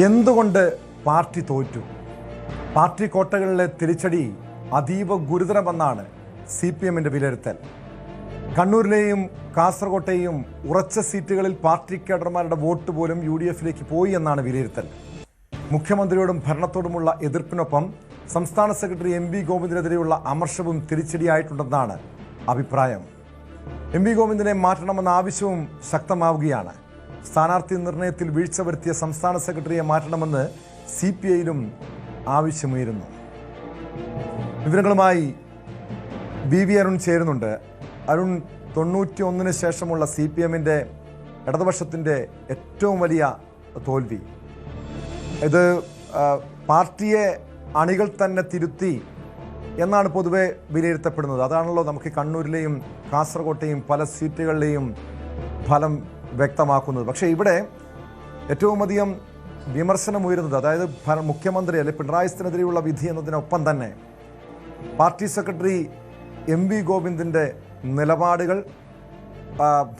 എന്തുകൊണ്ട് പാർട്ടി തോറ്റു? പാർട്ടി കോട്ടകളിലെ തിരിച്ചടി അതീവ ഗുരുതരമെന്നാണ് CPM-ന്റെ വിലയിരുത്തൽ. കണ്ണൂരിലെയും കാസർകോട്ടെയും ഉറച്ച സീറ്റുകളിൽ പാർട്ടി കേഡർമാരുടെ വോട്ട് പോലും UDF-ലേക്ക് പോയി എന്നാണ് വിലയിരുത്തൽ. മുഖ്യമന്ത്രിയോടും ഭരണത്തോടുമുള്ള എതിർപ്പിനൊപ്പം സംസ്ഥാന സെക്രട്ടറി MV ഗോവിന്ദനെതിരെയുള്ള അമർഷവും തിരിച്ചടിയായിട്ടുണ്ടെന്നാണ് അഭിപ്രായം. MV ഗോവിന്ദനെ മാറ്റണമെന്ന ആവശ്യവും ശക്തമാവുകയാണ്. സ്ഥാനാർത്ഥി നിർണയത്തിൽ വീഴ്ച വരുത്തിയ സംസ്ഥാന സെക്രട്ടറിയെ മാറ്റണമെന്ന് CPI-യിലും ആവശ്യമുയരുന്നു. വിവരങ്ങളുമായി BV അരുൺ ചേരുന്നുണ്ട്. അരുൺ, 91-ന് ശേഷമുള്ള CPM-ന്റെ ഇടതുപക്ഷത്തിൻ്റെ ഏറ്റവും വലിയ തോൽവി, ഇത് പാർട്ടിയെ അണികൾ തന്നെ തിരുത്തി എന്നാണ് പൊതുവെ വിലയിരുത്തപ്പെടുന്നത്. അതാണല്ലോ നമുക്ക് കണ്ണൂരിലെയും കാസർകോട്ടെയും പല സീറ്റുകളിലെയും ഫലം വ്യക്തമാക്കുന്നത്. പക്ഷേ ഇവിടെ ഏറ്റവും അധികം വിമർശനമുയരുന്നത്, അതായത് മുഖ്യമന്ത്രി അല്ലെ പിണറായി വിജയനെതിരെയുള്ള വിധി എന്നതിനൊപ്പം തന്നെ പാർട്ടി സെക്രട്ടറി MV ഗോവിന്ദൻ്റെ നിലപാടുകൾ,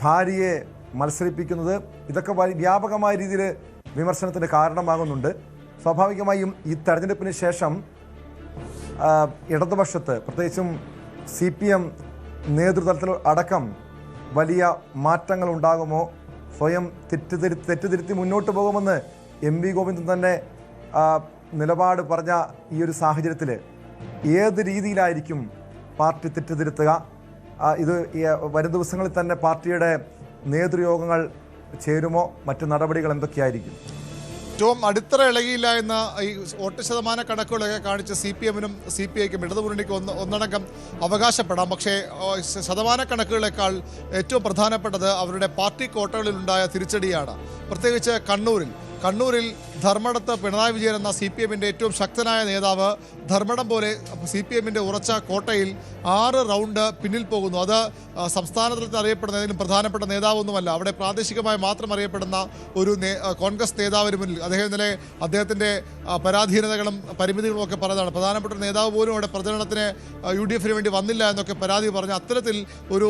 ഭാര്യയെ മത്സരിപ്പിക്കുന്നത്, ഇതൊക്കെ വ്യാപകമായ രീതിയിൽ വിമർശനത്തിന് കാരണമാകുന്നുണ്ട്. സ്വാഭാവികമായും ഈ തെരഞ്ഞെടുപ്പിന് ശേഷം ഇടതുപക്ഷത്ത്, പ്രത്യേകിച്ചും CPM നേതൃത്വത്തിൽ അടക്കം വലിയ മാറ്റങ്ങൾ ഉണ്ടാകുമോ, സ്വയം തെറ്റുതിരുത്തി മുന്നോട്ട് പോകുമെന്ന് MV ഗോവിന്ദൻ തന്നെ നിലപാട് പറഞ്ഞ ഈ ഒരു സാഹചര്യത്തിൽ ഏത് രീതിയിലായിരിക്കും പാർട്ടി തെറ്റുതിരുത്തുക? ഇത് വരും ദിവസങ്ങളിൽ തന്നെ പാർട്ടിയുടെ നേതൃയോഗങ്ങൾ ചേരുമോ? മറ്റു നടപടികൾ എന്തൊക്കെയായിരിക്കും? ഏറ്റവും അടിത്തറ ഇളകിയില്ല എന്ന ഈ വോട്ട് ശതമാന കണക്കുകളൊക്കെ കാണിച്ച് CPM-നും CPI-ക്കും ഇടതുമുന്നണിക്ക് ഒന്നടങ്കം അവകാശപ്പെടാം. പക്ഷേ ശതമാന കണക്കുകളെക്കാൾ ഏറ്റവും പ്രധാനപ്പെട്ടത് അവരുടെ പാർട്ടി കോട്ടകളിലുണ്ടായ തിരിച്ചടിയാണ്. പ്രത്യേകിച്ച് കണ്ണൂരിൽ ധർമ്മടത്ത് പിണറായി വിജയൻ എന്ന CPM-ന്റെ ഏറ്റവും ശക്തനായ നേതാവ് ധർമ്മടം പോലെ CPM-ന്റെ ഉറച്ച കോട്ടയിൽ 6 റൗണ്ട് പിന്നിൽ പോകുന്നു. അത് സംസ്ഥാന തലത്തിൽ അറിയപ്പെടുന്ന ഏതെങ്കിലും പ്രധാനപ്പെട്ട നേതാവൊന്നുമല്ല. അവിടെ പ്രാദേശികമായി മാത്രം അറിയപ്പെടുന്ന ഒരു കോൺഗ്രസ് നേതാവിന് മുന്നിൽ ഇന്നലെ അദ്ദേഹത്തിൻ്റെ പരാധീനതകളും പരിമിതികളും ഒക്കെ പറഞ്ഞതാണ്. പ്രധാനപ്പെട്ട നേതാവ് പോലും അവിടെ പ്രചരണത്തിന് UDF-ന് വേണ്ടി വന്നില്ല എന്നൊക്കെ പരാതി പറഞ്ഞ് അത്തരത്തിൽ ഒരു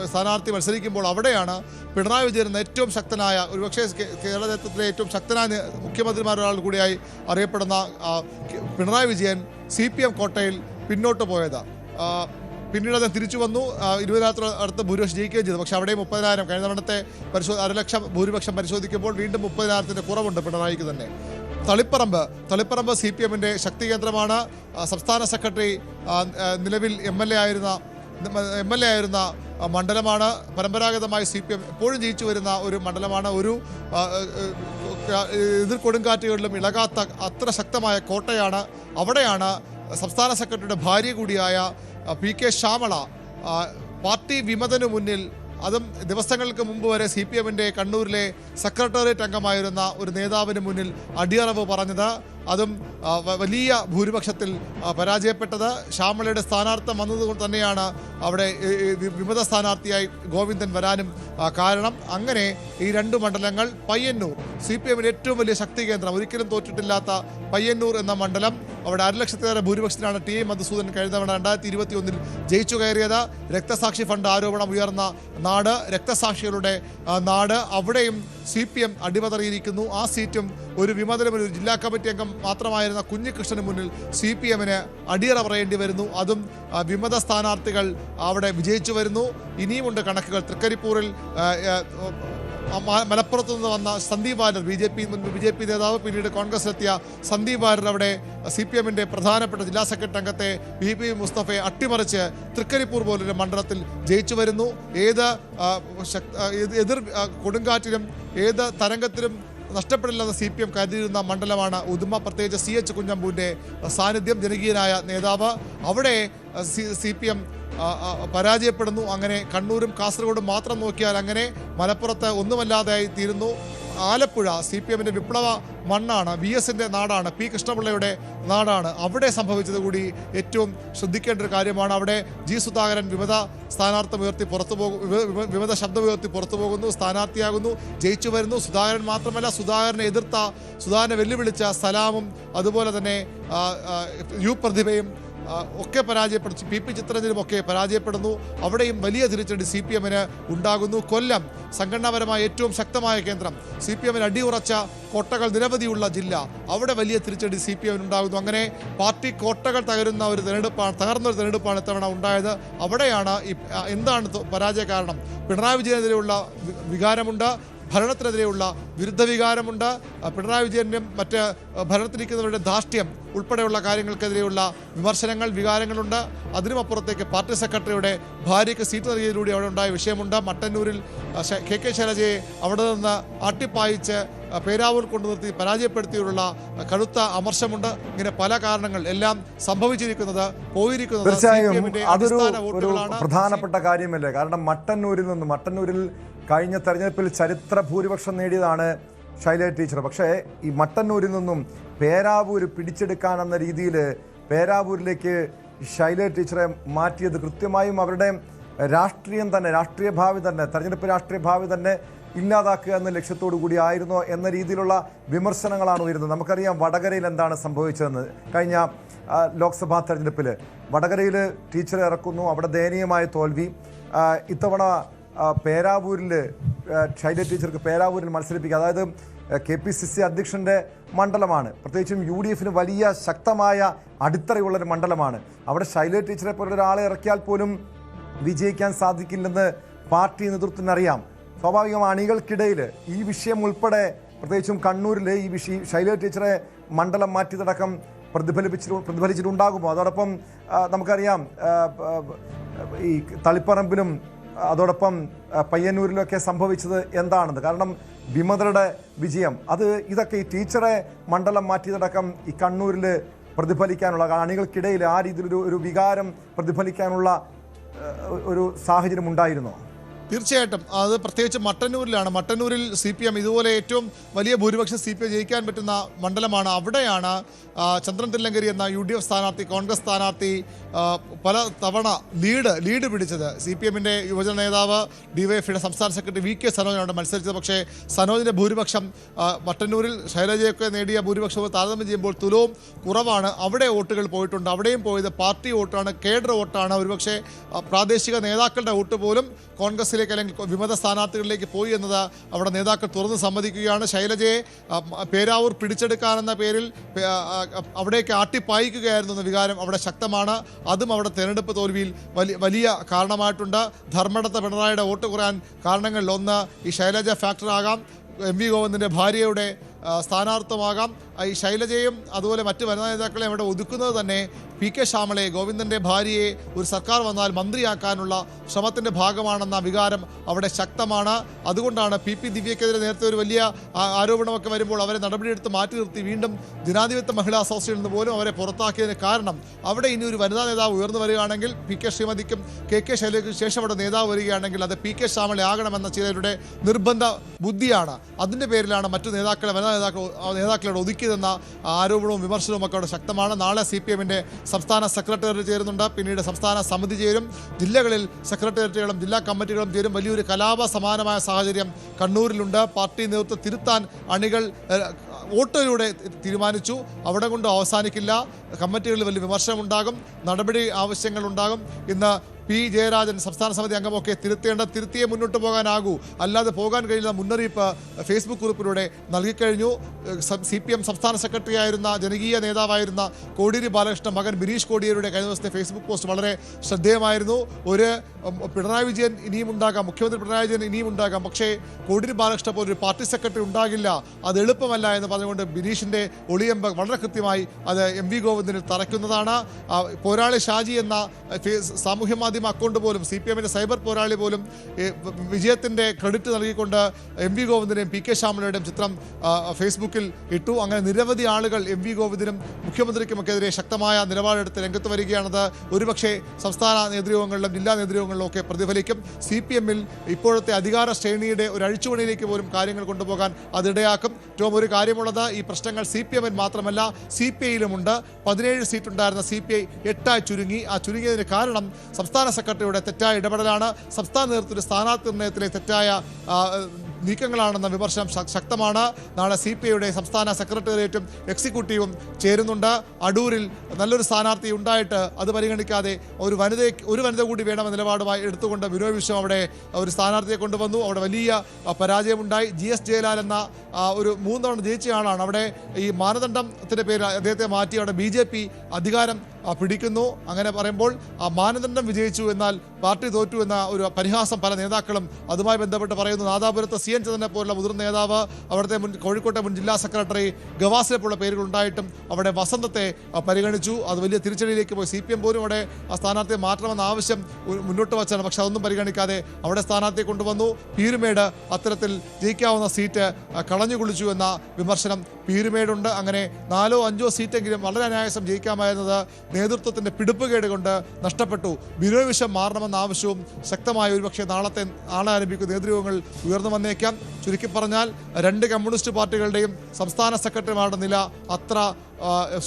സ്ഥാനാർത്ഥി മത്സരിക്കുമ്പോൾ അവിടെയാണ് പിണറായി വിജയൻ എന്ന ഏറ്റവും ശക്തനായ, ഒരുപക്ഷെ കേരളത്തിലെ ഏറ്റവും ശക്തനായ മുഖ്യമന്ത്രിമാരൊരാൾ കൂടിയായി അറിയപ്പെടുന്ന പിണറായി വിജയൻ CPM കോട്ടയിൽ പിന്നോട്ട് പോയത്. പിന്നീട് അദ്ദേഹം തിരിച്ചു വന്നു, 20,000 അടുത്ത് ഭൂരിപക്ഷം ജയിക്കുകയും ചെയ്തു. പക്ഷേ അവിടെയും 30,000, കഴിഞ്ഞ തവണത്തെ 1,00,000 ഭൂരിപക്ഷം പരിശോധിക്കുമ്പോൾ വീണ്ടും 30,000-ന്റെ കുറവുണ്ട് പിണറായിക്ക് തന്നെ. തളിപ്പറമ്പ് CPM-ന്റെ ശക്തി കേന്ദ്രമാണ്. സംസ്ഥാന സെക്രട്ടറി നിലവിൽ MLA ആയിരുന്ന മണ്ഡലമാണ്. പരമ്പരാഗതമായി CPM എപ്പോഴും ജയിച്ചു വരുന്ന ഒരു മണ്ഡലമാണ്. ഒരു എതിർ കൊടുങ്കാറ്റുകളിലും ഇളകാത്ത അത്ര ശക്തമായ കോട്ടയാണ്. അവിടെയാണ് സംസ്ഥാന സെക്രട്ടറിയുടെ ഭാര്യ കൂടിയായ PK ശ്യാമള പാർട്ടി വിമതനു മുന്നിൽ, അതും ദിവസങ്ങൾക്ക് മുമ്പ് വരെ CPM-ന്റെ കണ്ണൂരിലെ സെക്രട്ടേറിയറ്റ് അംഗമായിരുന്ന ഒരു നേതാവിന് മുന്നിൽ അടിയറവ് പറഞ്ഞത്, അതും വലിയ ഭൂരിപക്ഷത്തിൽ പരാജയപ്പെട്ടത്. ശ്യാമളയുടെ സ്ഥാനാർത്ഥം വന്നതുകൊണ്ട് തന്നെയാണ് അവിടെ വിമത സ്ഥാനാർത്ഥിയായി ഗോവിന്ദൻ വരാനും കാരണം. അങ്ങനെ ഈ 2 മണ്ഡലങ്ങൾ, പയ്യന്നൂർ CPM-ന്റെ ഏറ്റവും വലിയ ശക്തി കേന്ദ്രം, ഒരിക്കലും തോറ്റിട്ടില്ലാത്ത പയ്യന്നൂർ എന്ന മണ്ഡലം, അവിടെ 1,00,000 ഭൂരിപക്ഷത്തിലാണ് ടി മധുസൂദൻ കഴിഞ്ഞ തവണ 2021 ജയിച്ചു കയറിയത്. രക്തസാക്ഷി ഫണ്ട് ആരോപണം ഉയർന്ന നാട്, രക്തസാക്ഷികളുടെ നാട്, അവിടെയും CPM അടിപതറിയിരിക്കുന്നു. ആ സീറ്റും ഒരു വിമതനും ഒരു ജില്ലാ കമ്മിറ്റി അംഗം മാത്രമായിരുന്ന കുഞ്ഞികൃഷ്ണന് മുന്നിൽ CPM-ന് അടിയറ പറയേണ്ടി വരുന്നു. അതും വിമത സ്ഥാനാർത്ഥികൾ അവിടെ വിജയിച്ചു വരുന്നു. ഇനിയുമുണ്ട് കണക്കുകൾ. തൃക്കരിപ്പൂരിൽ മലപ്പുറത്തു നിന്ന് വന്ന സന്ദീപ് വാര്യർ, BJP നേതാവ്, പിന്നീട് കോൺഗ്രസിലെത്തിയ സന്ദീപ് വാര്യർ അവിടെ CPM-ന്റെ പ്രധാനപ്പെട്ട ജില്ലാ സെക്രട്ടറി അംഗത്തെ BP മുസ്തഫയെ അട്ടിമറിച്ച് തൃക്കരിപ്പൂർ പോലൊരു മണ്ഡലത്തിൽ ജയിച്ചു വരുന്നു. എതിർ കൊടുങ്കാറ്റിലും ഏത് തരംഗത്തിലും നഷ്ടപ്പെടില്ലെന്ന് CPM കരുതിയിരുന്ന മണ്ഡലമാണ് ഉദുമ. പ്രത്യേകിച്ച് CH കുഞ്ഞമ്പൂവിൻ്റെ സാന്നിധ്യം, ജനകീയനായ നേതാവ്, അവിടെ CPM പരാജയപ്പെടുന്നു. അങ്ങനെ കണ്ണൂരും കാസർഗോഡും മാത്രം നോക്കിയാൽ അങ്ങനെ മലപ്പുറത്ത് ഒന്നുമല്ലാതെയായി തീരുന്നു. ആലപ്പുഴ CPM-ന്റെ വിപ്ലവ മണ്ണാണ്, VS-ന്റെ നാടാണ്, P കൃഷ്ണപിള്ളയുടെ നാടാണ്. അവിടെ സംഭവിച്ചത് കൂടി ഏറ്റവും ശ്രദ്ധിക്കേണ്ട ഒരു കാര്യമാണ്. അവിടെ G സുധാകരൻ വിമത ശബ്ദം ഉയർത്തി പുറത്തു പോകുന്നു, സ്ഥാനാർത്ഥിയാകുന്നു, ജയിച്ചു വരുന്നു. സുധാകരൻ മാത്രമല്ല, സുധാകരനെ വെല്ലുവിളിച്ച സലാമും അതുപോലെ തന്നെ പ്രതിഭയും ഒക്കെ പരാജയപ്പെടുത്തി, പി പി ചിത്രരഞ്ജനുമൊക്കെ പരാജയപ്പെടുന്നു. അവിടെയും വലിയ തിരിച്ചടി സി പി എമ്മിന് ഉണ്ടാകുന്നു. കൊല്ലം സംഘടനാപരമായ ഏറ്റവും ശക്തമായ കേന്ദ്രം, സി പി എമ്മിന് അടിയുറച്ച കോട്ടകൾ നിരവധിയുള്ള ജില്ല, അവിടെ വലിയ തിരിച്ചടി സി പി എമ്മിന് ഉണ്ടാകുന്നു. അങ്ങനെ പാർട്ടി കോട്ടകൾ തകർന്ന ഒരു തെരഞ്ഞെടുപ്പാണ് ഇത്തവണ ഉണ്ടായത്. അവിടെയാണ് എന്താണ് പരാജയ കാരണം? പിണറായി വിജയനെതിരെയുള്ള വികാരമുണ്ട്, ഭരണത്തിനെതിരെയുള്ള വിരുദ്ധ വികാരമുണ്ട്, പിണറായി വിജയനും മറ്റ് ഭരണത്തിലിരിക്കുന്നവരുടെ ധാർഷ്ട്യം ഉൾപ്പെടെയുള്ള കാര്യങ്ങൾക്കെതിരെയുള്ള വിമർശനങ്ങൾ, വികാരങ്ങളുണ്ട്. അതിനുമപ്പുറത്തേക്ക് പാർട്ടി സെക്രട്ടറിയുടെ ഭാര്യയ്ക്ക് സീറ്റ് നൽകിയതിലൂടെ അവിടെ ഉണ്ടായ വിഷയമുണ്ട്. മട്ടന്നൂരിൽ കെ ശൈലജയെ അവിടെ നിന്ന് ആട്ടിപ്പായിച്ച് പേരാവൂർ കൊണ്ടുനിർത്തി പരാജയപ്പെടുത്തിയുള്ള കടുത്ത അമർശമുണ്ട്. ഇങ്ങനെ പല കാരണങ്ങൾ എല്ലാം സംഭവിച്ചിരിക്കുന്നത്, പോയിരിക്കുന്നത് തീർച്ചയായും അതൊരു പ്രധാനപ്പെട്ട കാര്യമല്ലേ. കാരണം മട്ടന്നൂരിൽ കഴിഞ്ഞ തെരഞ്ഞെടുപ്പിൽ ചരിത്ര ഭൂരിപക്ഷം നേടിയതാണ് ശൈലജ ടീച്ചർ. പക്ഷേ ഈ മട്ടന്നൂരിൽ നിന്നും പേരാവൂർ പിടിച്ചെടുക്കാനെന്ന രീതിയിൽ പേരാവൂരിലേക്ക് ശൈലജ ടീച്ചറെ മാറ്റിയത് കൃത്യമായും അവരുടെ രാഷ്ട്രീയ ഭാവി തന്നെ, തെരഞ്ഞെടുപ്പ് രാഷ്ട്രീയ ഭാവി തന്നെ ഇല്ലാതാക്കുക എന്ന ലക്ഷ്യത്തോടു കൂടി ആയിരുന്നോ എന്ന രീതിയിലുള്ള വിമർശനങ്ങളാണ് ഉയരുന്നത്. നമുക്കറിയാം വടകരയിൽ എന്താണ് സംഭവിച്ചതെന്ന്. കഴിഞ്ഞ ലോക്സഭാ തെരഞ്ഞെടുപ്പിൽ വടകരയിൽ ടീച്ചറെ ഇറക്കുന്നു, അവിടെ ദയനീയമായ തോൽവി. ഇത്തവണ പേരാവൂരിൽ ശൈലജ ടീച്ചർക്ക് പേരാവൂരിൽ മത്സരിപ്പിക്കുക, അതായത് KPCC അധ്യക്ഷൻ്റെ മണ്ഡലമാണ്, പ്രത്യേകിച്ചും UDF വലിയ ശക്തമായ അടിത്തറയുള്ളൊരു മണ്ഡലമാണ്. അവിടെ ശൈലജ ടീച്ചറെ പോലെ ഒരാളെ ഇറക്കിയാൽ പോലും വിജയിക്കാൻ സാധിക്കില്ലെന്ന് പാർട്ടി നേതൃത്വത്തിനറിയാം. സ്വാഭാവികം അണികൾക്കിടയിൽ ഈ വിഷയം ഉൾപ്പെടെ, പ്രത്യേകിച്ചും കണ്ണൂരിൽ ഈ ശൈലജ ടീച്ചറെ മണ്ഡലം മാറ്റിയതടക്കം പ്രതിഫലിച്ചിട്ടുണ്ടാകുമോ? അതോടൊപ്പം നമുക്കറിയാം ഈ തളിപ്പറമ്പിലും അതോടൊപ്പം പയ്യന്നൂരിലൊക്കെ സംഭവിച്ചത് എന്താണെന്ന്. കാരണം വിമതരുടെ വിജയം ഇതൊക്കെ ഈ ടീച്ചറെ മണ്ഡലം മാറ്റിയതടക്കം ഈ കണ്ണൂരിൽ പ്രതിഫലിക്കാനുള്ള, അണികൾക്കിടയിൽ ആ രീതിയിലൊരു വികാരം പ്രതിഫലിക്കാനുള്ള ഒരു സാഹചര്യം ഉണ്ടായിരുന്നോ? തീർച്ചയായിട്ടും അത് പ്രത്യേകിച്ച് മട്ടന്നൂരിലാണ്. മട്ടന്നൂരിൽ CPM ഇതുപോലെ ഏറ്റവും വലിയ ഭൂരിപക്ഷം CPM ജയിക്കാൻ പറ്റുന്ന മണ്ഡലമാണ്. അവിടെയാണ് ചന്ദ്രൻ തില്ലങ്കരി എന്ന UDF സ്ഥാനാർത്ഥി, കോൺഗ്രസ് സ്ഥാനാർത്ഥി പല തവണ ലീഡ് പിടിച്ചത്. CPMൻ്റെ യുവജന നേതാവ് DYFയുടെ സംസ്ഥാന സെക്രട്ടറി VK സനോജാണ് മത്സരിച്ചത്. പക്ഷേ സനോജിൻ്റെ ഭൂരിപക്ഷം മട്ടന്നൂരിൽ ശൈലജയൊക്കെ നേടിയ ഭൂരിപക്ഷം താരതമ്യം ചെയ്യുമ്പോൾ തുലവും കുറവാണ്. അവിടെ വോട്ടുകൾ പോയിട്ടുണ്ട്. അവിടെയും പോയത് പാർട്ടി വോട്ടാണ്, കേഡർ വോട്ടാണ്. ഒരുപക്ഷെ പ്രാദേശിക നേതാക്കളുടെ വോട്ട് പോലും കോൺഗ്രസിൽ അല്ലെങ്കിൽ വിമത സ്ഥാനാർത്ഥികളിലേക്ക് പോയി എന്നത് അവിടെ നേതാക്കൾ തുറന്ന് സമ്മതിക്കുകയാണ്. ശൈലജയെ പേരാവൂർ പിടിച്ചെടുക്കാനെന്ന പേരിൽ അവിടേക്ക് ആട്ടിപ്പായിക്കുകയായിരുന്നു എന്ന വികാരം അവിടെ ശക്തമാണ്. അതും അവിടെ തെരഞ്ഞെടുപ്പ് തോൽവിയിൽ വലിയ കാരണമായിട്ടുണ്ട്. ധർമ്മടത്തെ പിണറായിയുടെ വോട്ട് കുറയാൻ കാരണങ്ങളിൽ ഒന്ന് ഈ ശൈലജ ഫാക്ടറാകാം, MV ഗോവിന്ദൻ്റെ ഭാര്യയുടെ സ്ഥാനാർത്ഥമാകാം. ഈ ശൈലജയും അതുപോലെ മറ്റ് വനിതാ നേതാക്കളെ അവിടെ ഒതുക്കുന്നത് തന്നെ PK ശ്യാമളയെ, ഗോവിന്ദൻ്റെ ഭാര്യയെ ഒരു സർക്കാർ വന്നാൽ മന്ത്രിയാക്കാനുള്ള ശ്രമത്തിൻ്റെ ഭാഗമാണെന്ന വികാരം അവിടെ ശക്തമാണ്. അതുകൊണ്ടാണ് PP ദിവ്യക്കെതിരെ നേരത്തെ ഒരു വലിയ ആരോപണമൊക്കെ വരുമ്പോൾ അവരെ നടപടിയെടുത്ത് മാറ്റി നിർത്തി വീണ്ടും ജനാധിപത്യ മഹിളാ അസോസിയേഷനിൽ നിന്ന് പോലും അവരെ പുറത്താക്കിയതിന് കാരണം അവിടെ ഇനി ഒരു വനിതാ നേതാവ് ഉയർന്നു വരികയാണെങ്കിൽ PK ശ്രീമതിക്കും KK ശൈലജയ്ക്കും ശേഷം അവിടെ നേതാവ് വരികയാണെങ്കിൽ അത് PK ശ്യാമള ആകണമെന്ന ചിലരുടെ നിർബന്ധ ബുദ്ധിയാണ്. അതിൻ്റെ പേരിലാണ് മറ്റു വനിതാ നേതാക്കളോട് ഒതുക്കിയതെന്ന ആരോപണവും വിമർശനവും ഒക്കെ അവിടെ ശക്തമാണ്. നാളെ CPMൻ്റെ സംസ്ഥാന സെക്രട്ടേറിയറ്റ് ചേരുന്നുണ്ട്, പിന്നീട് സംസ്ഥാന സമിതി ചേരും, ജില്ലകളിൽ സെക്രട്ടേറിയറ്റുകളും ജില്ലാ കമ്മിറ്റികളും ചേരും. വലിയൊരു കലാപ സമാനമായ സാഹചര്യം കണ്ണൂരിലുണ്ട്. പാർട്ടി നേതൃത്വം തിരുത്താൻ അണികൾ വോട്ടിലൂടെ തീരുമാനിച്ചു. അവിടെ കൊണ്ട് അവസാനിക്കില്ല. കമ്മിറ്റികളിൽ വലിയ വിമർശനമുണ്ടാകും, നടപടി ആവശ്യങ്ങളുണ്ടാകും. ഇന്ന് P. ജയരാജൻ സംസ്ഥാന സമിതി അംഗമൊക്കെ തിരുത്തിയേ മുന്നോട്ട് പോകാനാകൂ, അല്ലാതെ പോകാൻ കഴിയുന്ന മുന്നറിയിപ്പ് ഫേസ്ബുക്ക് കുറിപ്പിലൂടെ നൽകിക്കഴിഞ്ഞു. CPM സംസ്ഥാന സെക്രട്ടറി ആയിരുന്ന ജനകീയ നേതാവായിരുന്ന കോടിയേരി ബാലകൃഷ്ണൻ മകൻ ബിനീഷ് കോടിയേരിയുടെ കഴിഞ്ഞ ദിവസത്തെ ഫേസ്ബുക്ക് പോസ്റ്റ് വളരെ ശ്രദ്ധേയമായിരുന്നു. പിണറായി വിജയൻ ഇനിയും ഉണ്ടാകാം, മുഖ്യമന്ത്രി പിണറായി വിജയൻ ഇനിയും ഉണ്ടാകാം, പക്ഷേ കോടിയേരി ബാലകൃഷ്ണൻ പോലൊരു പാർട്ടി സെക്രട്ടറി ഉണ്ടാകില്ല, അത് എളുപ്പമല്ല എന്ന് പറഞ്ഞുകൊണ്ട് ബിനീഷിൻ്റെ ഒളിയമ്പ് വളരെ കൃത്യമായി അത് MV ഗോവിന്ദനിൽ തറയ്ക്കുന്നതാണ്. പോരാളി ഷാജി എന്ന സാമൂഹ്യ മാധ്യമ അക്കൗണ്ട് പോലും, CPMൻ്റെ സൈബർ പോരാളി പോലും വിജയത്തിൻ്റെ ക്രെഡിറ്റ് നൽകിക്കൊണ്ട് MV ഗോവിന്ദനെയും PK ശ്യാമളയുടെയും ചിത്രം ഫേസ്ബുക്കിൽ ഇട്ടു. അങ്ങനെ നിരവധി ആളുകൾ MV ഗോവിന്ദനും മുഖ്യമന്ത്രിക്കുമൊക്കെതിരെ ശക്തമായ നിലപാടെടുത്ത് രംഗത്ത് വരികയാണത് ഒരുപക്ഷെ സംസ്ഥാന നേതൃയോഗങ്ങളിലും ജില്ലാ നേതൃയോഗങ്ങളിലും ഒക്കെ പ്രതിഫലിക്കും. CPMൽ ഇപ്പോഴത്തെ അധികാര ശ്രേണിയുടെ ഒരു അഴിച്ചുപണിയിലേക്ക് പോലും കാര്യങ്ങൾ കൊണ്ടുപോകാൻ അതിടയാക്കും. ഏറ്റവും ഒരു കാര്യമുള്ളത്, ഈ പ്രശ്നങ്ങൾ CPMൽ മാത്രമല്ല CPIയിലുമുണ്ട്. 17 സീറ്റുണ്ടായിരുന്ന CPI 8 ചുരുങ്ങി. ആ ചുരുങ്ങിയതിന് കാരണം സംസ്ഥാന സെക്രട്ടറിയുടെ തെറ്റായ ഇടപെടലാണ്. സംസ്ഥാന നേതൃത്വത്തിന്റെ സ്ഥാനാർത്ഥി നിർണയത്തിലെ തെറ്റായ നീക്കങ്ങളാണെന്ന വിമർശനം ശക്തമാണ്. നാളെ CPIയുടെ സംസ്ഥാന സെക്രട്ടേറിയറ്റും എക്സിക്യൂട്ടീവും ചേരുന്നുണ്ട്. അടൂരിൽ നല്ലൊരു സ്ഥാനാർത്ഥി ഉണ്ടായിട്ട് അത് പരിഗണിക്കാതെ ഒരു വനിത കൂടി വേണമെന്ന നിലപാടുമായി എടുത്തുകൊണ്ട് ബിനോയ് വിശ്വം അവിടെ ഒരു സ്ഥാനാർത്ഥിയെ കൊണ്ടുവന്നു. അവിടെ വലിയ പരാജയമുണ്ടായി. GS ജയലാൽ എന്ന ഒരു 3 തവണ ജയിച്ച ആളാണ്. അവിടെ ഈ മാനദണ്ഡത്തിൻ്റെ പേര് അദ്ദേഹത്തെ മാറ്റി അവിടെ BJP അധികാരം പിടിക്കുന്നു. അങ്ങനെ പറയുമ്പോൾ ആ മാനദണ്ഡം വിജയിച്ചു എന്നാൽ പാർട്ടി തോറ്റു എന്ന ഒരു പരിഹാസം പല നേതാക്കളും അതുമായി ബന്ധപ്പെട്ട് പറയുന്നു. നാദാപുരത്ത് CN ചന്ദ്രനെ പോലുള്ള മുതിർന്ന നേതാവ്, അവിടുത്തെ കോഴിക്കോട്ടെ മുൻ ജില്ലാ സെക്രട്ടറി ഗവാസിനെ പോലുള്ള പേരുകൾ ഉണ്ടായിട്ടും അവിടെ വസന്തത്തെ പരിഗണിച്ചു. അത് വലിയ തിരിച്ചടിയിലേക്ക് പോയി. CPM പോലും അവിടെ ആ സ്ഥാനാർത്ഥിയെ മാറ്റണമെന്ന ആവശ്യം മുന്നോട്ട് വച്ചാണ്. പക്ഷെ അതൊന്നും പരിഗണിക്കാതെ അവിടെ സ്ഥാനാർത്ഥിയെ കൊണ്ടുവന്നു. പീരുമേട് അത്തരത്തിൽ ജയിക്കാവുന്ന സീറ്റ് കളഞ്ഞു കുളിച്ചു എന്ന വിമർശനം പീരുമേടുണ്ട്. അങ്ങനെ 4 or 5 സീറ്റെങ്കിലും വളരെ അനായാസം ജയിക്കാമായിരുന്നത് നേതൃത്വത്തിന്റെ പിടിപ്പുകേട് കൊണ്ട് നഷ്ടപ്പെട്ടു. ബിനോയ് വിശ്വം മാറണമെന്ന ആവശ്യവും ശക്തമായ ഒരുപക്ഷെ നാളെ ആരംഭിക്കുന്ന നേതൃത്വങ്ങൾ ഉയർന്നു വന്നേക്കാം. ചുരുക്കി പറഞ്ഞാൽ 2 കമ്മ്യൂണിസ്റ്റ് പാർട്ടികളുടെയും സംസ്ഥാന സെക്രട്ടറിമാരുടെ നില അത്ര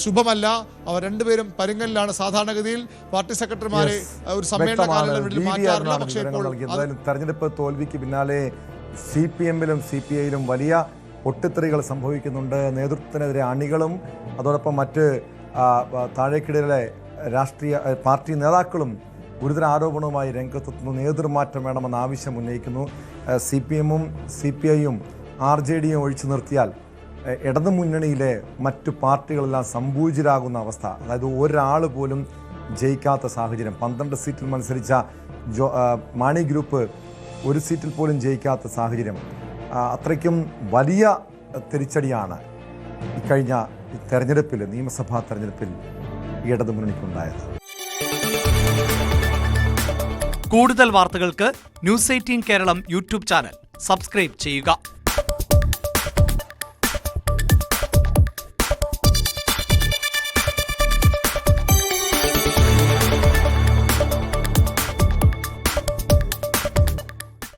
ശുഭമല്ല. അവർ രണ്ടുപേരും പരിങ്ങലിലാണ്. സാധാരണഗതിയിൽ പാർട്ടി സെക്രട്ടറിമാരെ ഒരു സമ്മേളന കാലയളവിൽ മാറ്റാറില്ല. പക്ഷേ ഇപ്പോൾ തെരഞ്ഞെടുപ്പ് തോൽവിക്ക് പിന്നാലെ CPM-ലും CPI-ലും വലിയ പൊട്ടിത്തെറികൾ സംഭവിക്കുന്നുണ്ട്. നേതൃത്വത്തിനെതിരെ അണികളും അതോടൊപ്പം മറ്റ് താഴേക്കിടയിലെ രാഷ്ട്രീയ പാർട്ടി നേതാക്കളും ഗുരുതര ആരോപണവുമായി രംഗത്തെത്തുന്നു. നേതൃമാറ്റം വേണമെന്ന ആവശ്യം ഉന്നയിക്കുന്നു. CPM-ഉം CPI-യും RJD-യും ഒഴിച്ചു നിർത്തിയാൽ ഇടതുമുന്നണിയിലെ മറ്റു പാർട്ടികളെല്ലാം സംപൂജിതരാകുന്ന അവസ്ഥ. അതായത് ഒരാൾ പോലും ജയിക്കാത്ത സാഹചര്യം. 12 സീറ്റിൽ മത്സരിച്ച മാണി ഗ്രൂപ്പ് 1 സീറ്റിൽ പോലും ജയിക്കാത്ത സാഹചര്യം. അത്രയ്ക്കും വലിയ തിരിച്ചടിയാണ് ഇക്കഴിഞ്ഞ തെരഞ്ഞെടുപ്പിൽ, നിയമസഭാ തെരഞ്ഞെടുപ്പിൽ ഇടതുമുന്നണിക്കുണ്ടായത്. കൂടുതൽ വാർത്തകൾക്ക് News 18 Keralam YouTube channel subscribe ചെയ്യുക.